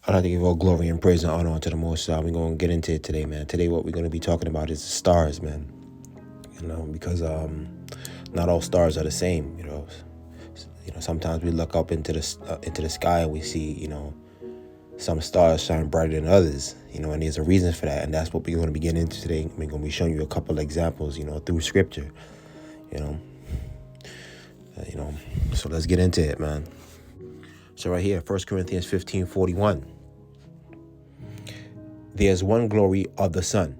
I'd like to give all glory and praise and honor unto the Most High. We're going to get into it today, man. Today, what we're going to be talking about is the stars, man. Because not all stars are the same. Sometimes we look up into the sky and we see, some stars shine brighter than others. And there's a reason for that, and that's what we're going to be getting into today. We're going to be showing you a couple of examples, through Scripture. So let's get into it, man. So right here, 1 Corinthians 15:41. There's one glory of the sun,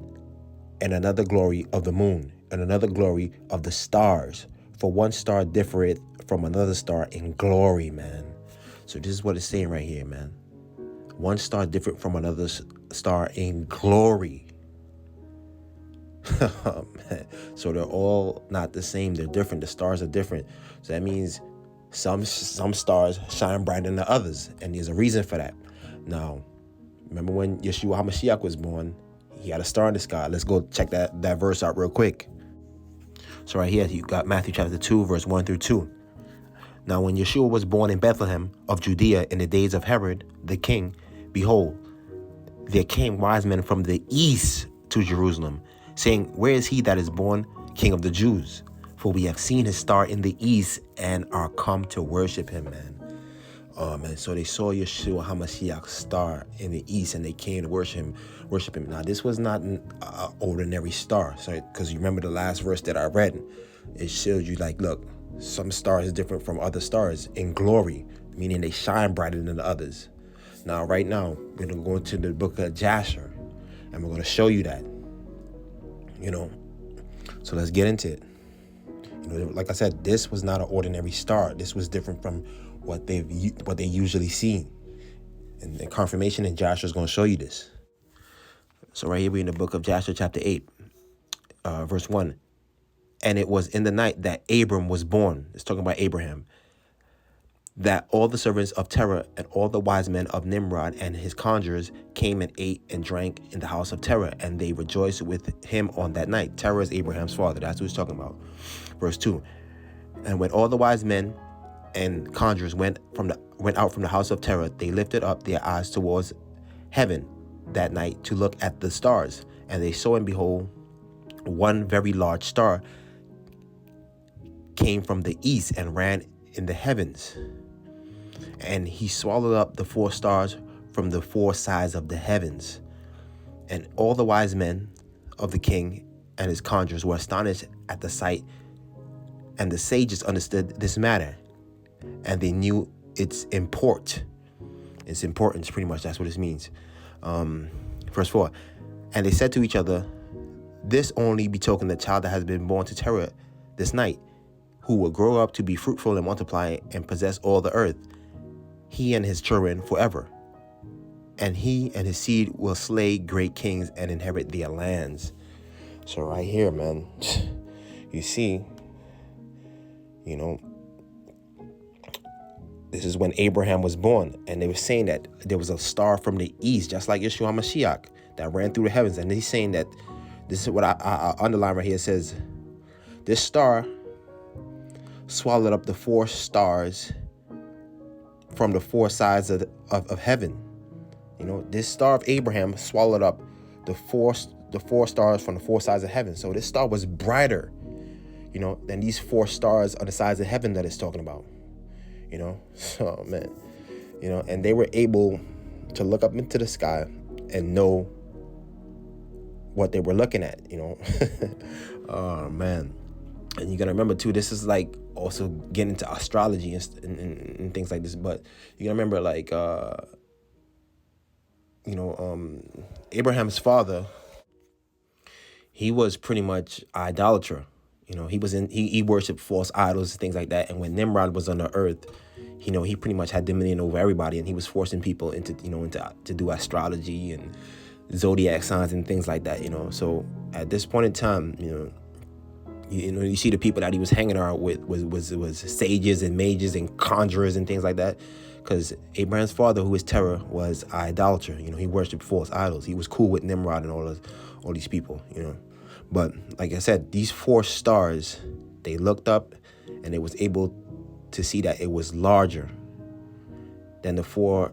and another glory of the moon, and another glory of the stars. For one star differeth from another star in glory, man. So this is what it's saying right here, man. One star different from another star in glory. Oh, man. So they're all not the same. They're different. The stars are different. So that means some stars shine brighter than the others, and there's a reason for that. Now, remember when Yeshua HaMashiach was born, he had a star in the sky. Let's go check that verse out real quick. So right here, you got Matthew chapter 2, verse 1 through 2. Now, when Yeshua was born in Bethlehem of Judea in the days of Herod the king, behold, there came wise men from the east to Jerusalem, saying, Where is he that is born King of the Jews? For we have seen his star in the east and are come to worship him, man. Oh, man. So they saw Yeshua HaMashiach's star in the east, and they came to worship him. Now, this was not an ordinary star. So, because you remember the last verse that I read, it showed you, like, look, some stars is different from other stars in glory, meaning they shine brighter than the others. Now, right now, we're going to go into the book of Jasher, and we're going to show you that. So let's get into it. Like I said, this was not an ordinary star. This was different from what they usually see. And the confirmation in Joshua is going to show you this. So right here we're in the book of Joshua chapter 8, verse 1. And it was in the night that Abram was born. It's talking about Abraham. That all the servants of Terah and all the wise men of Nimrod and his conjurers came and ate and drank in the house of Terah, and they rejoiced with him on that night. Terah is Abraham's father. That's what he's talking about. Verse 2. And when all the wise men and conjurers went out from the house of Terah, they lifted up their eyes towards heaven that night to look at the stars. And they saw, and behold, one very large star came from the east and ran in the heavens. And he swallowed up the 4 stars from the 4 sides of the heavens. And all the wise men of the king and his conjurers were astonished at the sight. And the sages understood this matter, and they knew its import. Its importance, pretty much, that's what it means. Verse 4. And they said to each other, This only betoken the child that has been born to Terah this night, who will grow up to be fruitful and multiply and possess all the earth, he and his children forever. And he and his seed will slay great kings and inherit their lands. So right here, man, you see, this is when Abraham was born, and they were saying that there was a star from the east, just like Yeshua HaMashiach, that ran through the heavens. And he's saying that, this is what I underline right here. It says, this star swallowed up the 4 stars from the 4 sides of heaven. This star of Abraham swallowed up the four stars from the 4 sides of heaven. So this star was brighter, than these 4 stars on the sides of heaven that it's talking about. So, man, and they were able to look up into the sky and know what they were looking at, Oh, man. And you got to remember, too, this is like also getting into astrology and things like this. But you got to remember, like, Abraham's father, he was pretty much idolater. He worshipped false idols and things like that. And when Nimrod was on the earth, he pretty much had dominion over everybody, and he was forcing people into to do astrology and zodiac signs and things like that. So at this point in time, you see the people that he was hanging out with was sages and mages and conjurers and things like that, because Abraham's father, who is Terah, was idolater. He worshipped false idols. He was cool with Nimrod and all these people. But like I said, these 4 stars, they looked up and they was able to see that it was larger than the 4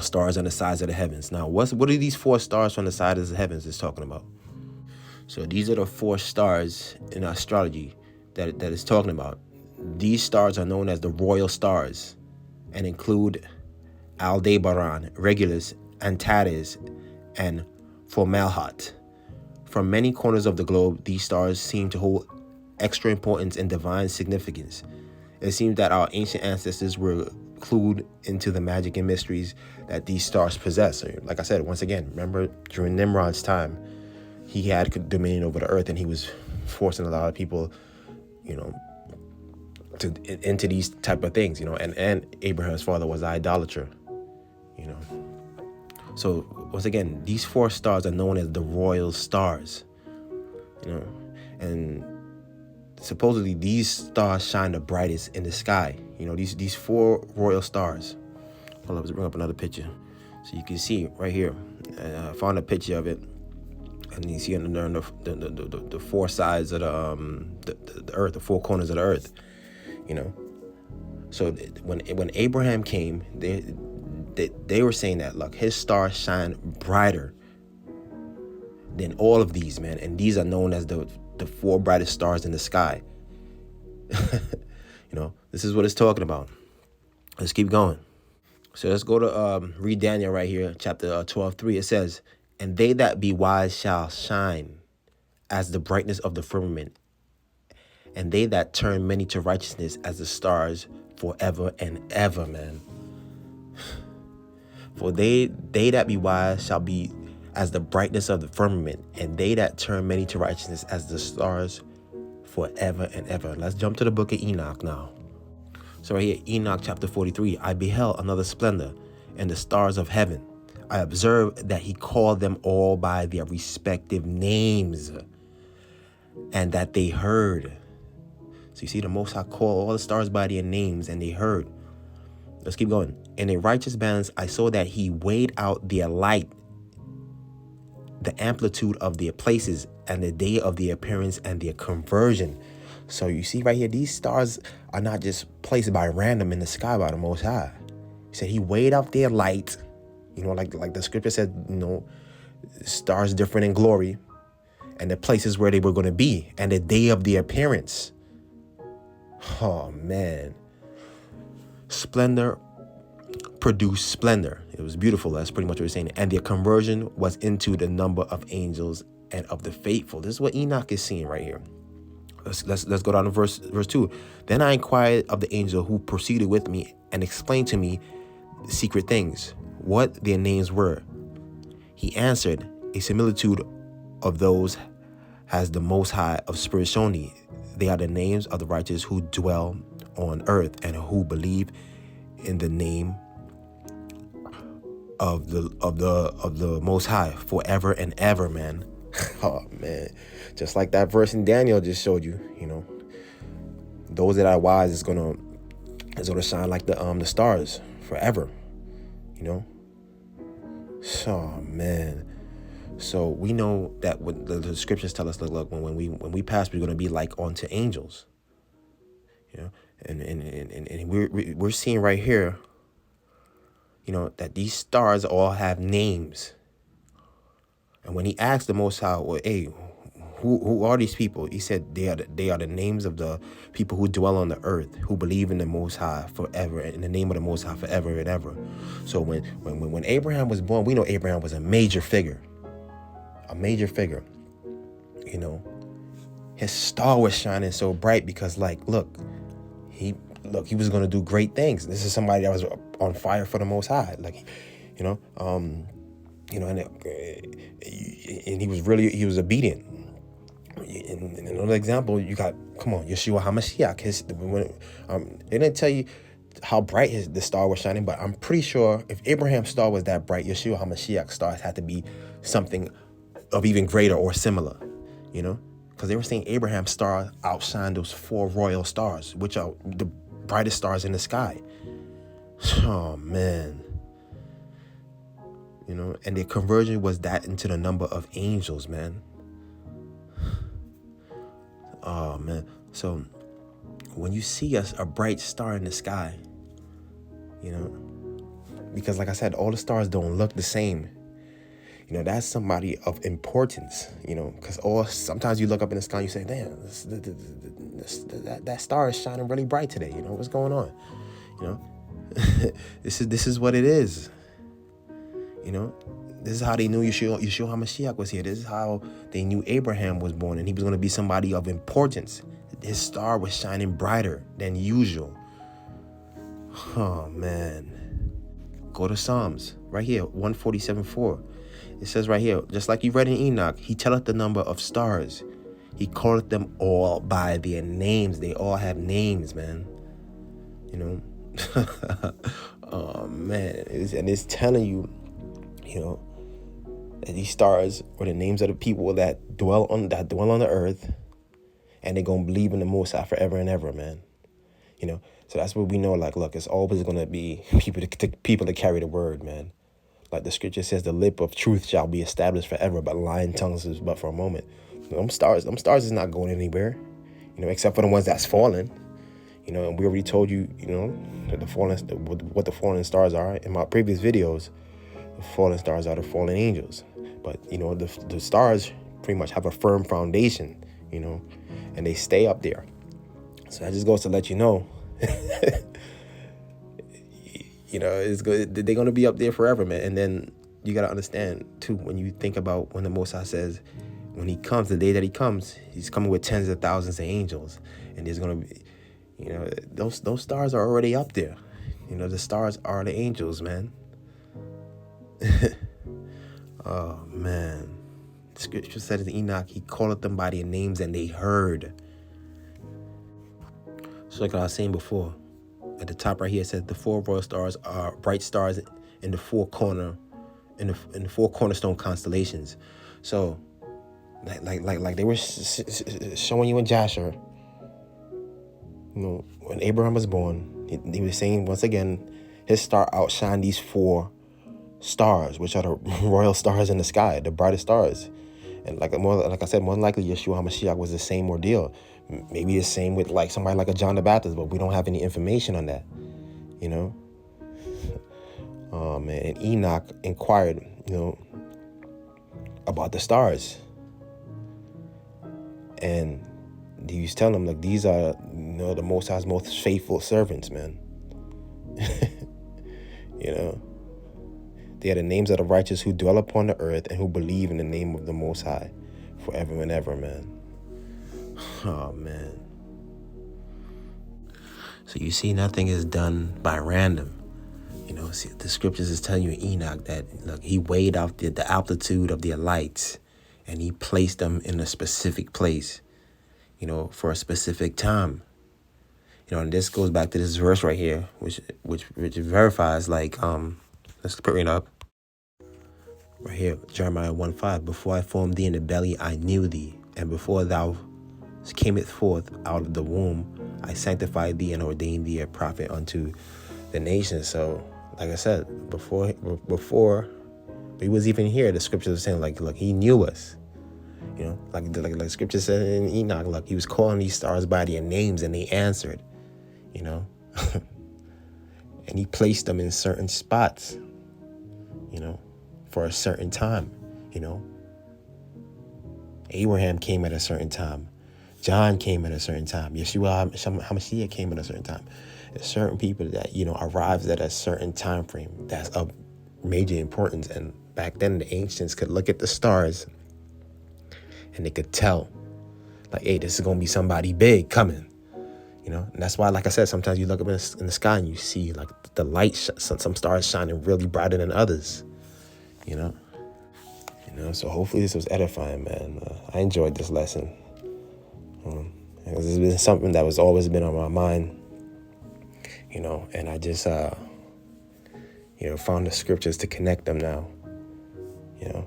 stars on the sides of the heavens. Now, what are these four stars on the side of the heavens is talking about? So these are the four stars in astrology that is talking about. These stars are known as the royal stars and include Aldebaran, Regulus, Antares, and Fomalhaut. From many corners of the globe, these stars seem to hold extra importance and divine significance. It seems that our ancient ancestors were clued into the magic and mysteries that these stars possess. Like I said, once again, remember during Nimrod's time, he had dominion over the earth, and he was forcing a lot of people, into these type of things, and Abraham's father was an idolater, So once again, these four stars are known as the royal stars, and supposedly these stars shine the brightest in the sky. These four royal stars. Hold on, let's bring up another picture so you can see right here. I found a picture of it, and you see on the four sides of the earth, the four corners of the earth. So when Abraham came, they were saying that, look, his stars shine brighter than all of these, man, and these are known as the four brightest stars in the sky. This is what it's talking about. Let's keep going. So let's go to read Daniel right here, chapter 12:3. It says, "And they that be wise shall shine as the brightness of the firmament, and they that turn many to righteousness as the stars forever and ever," man. For they that be wise shall be as the brightness of the firmament, and they that turn many to righteousness as the stars forever and ever. Let's jump to the book of Enoch now. So right here, Enoch chapter 43, "I beheld another splendor in the stars of heaven. I observed that he called them all by their respective names, and that they heard." So you see, the Most High called all the stars by their names, and they heard. Let's keep going. "In a righteous balance, I saw that he weighed out their light, the amplitude of their places, and the day of their appearance and their conversion." So you see right here, these stars are not just placed by random in the sky by the Most High. He said he weighed out their light, like the scripture said, stars different in glory, and the places where they were going to be, and the day of their appearance. Oh, man. Splendor produced splendor. It was beautiful. That's pretty much what we're saying. "And their conversion was into the number of angels and of the faithful." This is what Enoch is seeing right here. Let's go down to verse 2. "Then I inquired of the angel who proceeded with me, and explained to me secret things, what their names were. He answered, A similitude of those has the Most High of Spirit shown thee. They are the names of the righteous who dwell on earth, and who believe in the name of the Most High forever and ever," man. Oh, man. Just like that verse in Daniel just showed you, those that are wise is gonna shine like the stars forever, Oh, man. So we know that what the scriptures tell us, look, when we pass, we're gonna be like unto angels, and we're seeing right here, that these stars all have names. And when he asked the Most High, well, hey, who are these people? He said they are the names of the people who dwell on the earth, who believe in the Most High forever, in the name of the Most High forever and ever. So when Abraham was born, we know Abraham was a major figure. His star was shining so bright because, he was going to do great things. This is somebody that was on fire for the Most High, and he was obedient. In another example, you got, Yeshua HaMashiach. They didn't tell you how bright the star was shining, but I'm pretty sure if Abraham's star was that bright, Yeshua HaMashiach's stars had to be something of even greater or similar, because they were saying Abraham's star outshined those four royal stars, which are the brightest stars in the sky. Oh, man. And their conversion was that into the number of angels, man. Oh, man. So when you see a bright star in the sky, because like I said, all the stars don't look the same. You know, that's somebody of importance, you know, because sometimes you look up in the sky and you say, damn, that star is shining really bright today. You know, what's going on? You know, this is what it is. You know, this is how they knew Yeshua HaMashiach was here. This is how they knew Abraham was born and he was going to be somebody of importance. His star was shining brighter than usual. Oh, man. Go to Psalms right here, 147:4. It says right here, just like you read in Enoch, he telleth the number of stars. He calleth them all by their names. They all have names, man. You know? Oh, man. It's telling you, you know, that these stars are the names of the people that dwell on the earth, and they're going to believe in the Most High forever and ever, man. You know? So that's what we know, like, look, it's always going to be people to carry the word, man. Like the scripture says, the lip of truth shall be established forever, but lying tongues is but for a moment. Them stars is not going anywhere, you know, except for the ones that's fallen. You know, and we already told you, you know, what the fallen stars are in my previous videos. The fallen stars are the fallen angels. But, you know, the stars pretty much have a firm foundation, you know, and they stay up there. So that just goes to let you know, you know, it's good. They're going to be up there forever, man. And then you got to understand, too, when you think about when the Most High says, when he comes, the day that he comes, he's coming with tens of thousands of angels. And there's going to be, you know, those stars are already up there. You know, the stars are the angels, man. Oh, man. The scripture said in Enoch, he calleth them by their names and they heard. So like I was saying before, at the top right here, it says the four royal stars are bright stars in the four cornerstone constellations. So, like they were showing you in Jasher, you know, when Abraham was born, he was saying once again, his star outshined these four stars, which are the royal stars in the sky, the brightest stars. And like I said, more than likely Yeshua HaMashiach was the same ordeal. Maybe the same with like somebody like a John the Baptist, but we don't have any information on that, you know. Man, and Enoch inquired, you know, about the stars, and he was telling them, like, these are, you know, the Most High's most faithful servants, man. You know, they are the names of the righteous who dwell upon the earth and who believe in the name of the Most High forever and ever, man. Oh, man. So you see, nothing is done by random. You know, see, the scriptures is telling you in Enoch that, look, he weighed out the altitude of their lights and he placed them in a specific place, you know, for a specific time. You know, and this goes back to this verse right here, which verifies, like, let's put it up. Right here, Jeremiah 1:5. Before I formed thee in the belly, I knew thee. And before thou camest forth out of the womb, I sanctified thee and ordained thee a prophet unto the nations. So, like I said, before we was even here, the scriptures are saying, like, look, he knew us. You know, like the scripture said in Enoch, look, he was calling these stars by their names and they answered, you know. And he placed them in certain spots, you know, for a certain time, you know. Abraham came at a certain time. John came at a certain time. Yeshua HaMashiach came at a certain time. There's certain people that, you know, arrives at a certain time frame that's of major importance. And back then, the ancients could look at the stars and they could tell, like, hey, this is going to be somebody big coming, you know. And that's why, like I said, sometimes you look up in the sky and you see, like, the light, some stars shining really brighter than others, you know. So hopefully this was edifying, man. I enjoyed this lesson. It's been something that was always been on my mind, you know, and I just, you know, found the scriptures to connect them now, you know.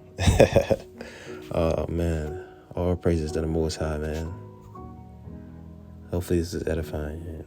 Oh, man. All praises to the Most High, man. Hopefully this is edifying.